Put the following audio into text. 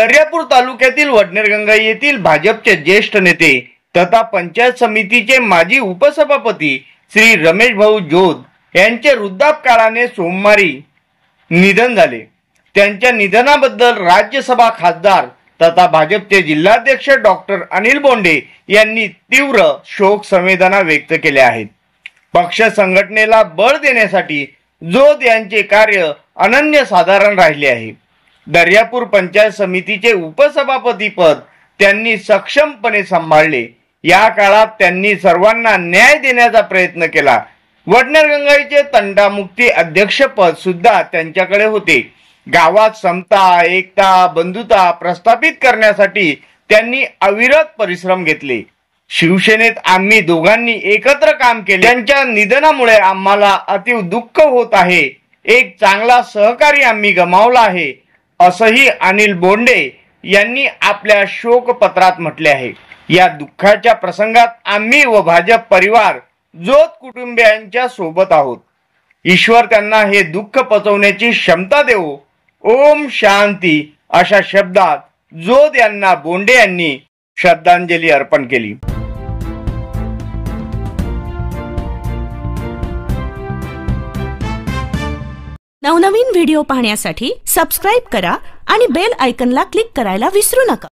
दर्यापूर तालुक्यातील वडनेरगंगाई येथील भाजपचे ज्येष्ठ नेते तथा पंचायत समितीचे माजी उपसभापती श्री रमेश भाऊ जोध यांचे वृद्धापकाळाने सोमवारी निधन झाले। त्यांच्या निधनाबद्दल राज्यसभा खासदार तथा भाजपचे जिल्हाध्यक्ष डॉक्टर अनिल बोंडे यांनी तीव्र शोक संवेदना व्यक्त केल्या आहेत। पक्ष संघटनेला बळ देण्यासाठी जोध यांचे कार्य अनन्यसाधारण राहिले आहे। दर्यापूर पंचायत समितीचे उपसभापती पद त्यांनी सक्षमपणे सांभाळले। या काळात त्यांनी सर्वांना न्याय देण्याचा प्रयत्न केला। वडनेरगंगाईचे तंटामुक्ती अध्यक्षपद सुद्धा त्यांच्याकडे होते। गावात समता, एकता, बंधुता प्रस्थापित करण्यासाठी त्यांनी अविरत परिश्रम घेतले। शिवसेनेत आम्ही दोघांनी एकत्र काम केले। त्यांच्या निधनामुळे आम्हाला अतीव दुःख होत आहे। एक चांगला सहकारी आम्ही गमावला आहे, असंही अनिल बोंडे यांनी आपल्या शोकपत्रात म्हटले आहे। या दुःखाच्या प्रसंगात आम्ही व भाजप परिवार जोध कुटुंबियांच्या सोबत आहोत। ईश्वर त्यांना हे दुःख पचवण्याची क्षमता देवो। ओम शांती अशा शब्दात जोध यांना बोंडे यांनी श्रद्धांजली अर्पण केली। नवनवीन व्हिडिओ पाहण्यासाठी सबस्क्राइब करा आणि बेल आयकॉनला क्लिक करायला विसरू नका।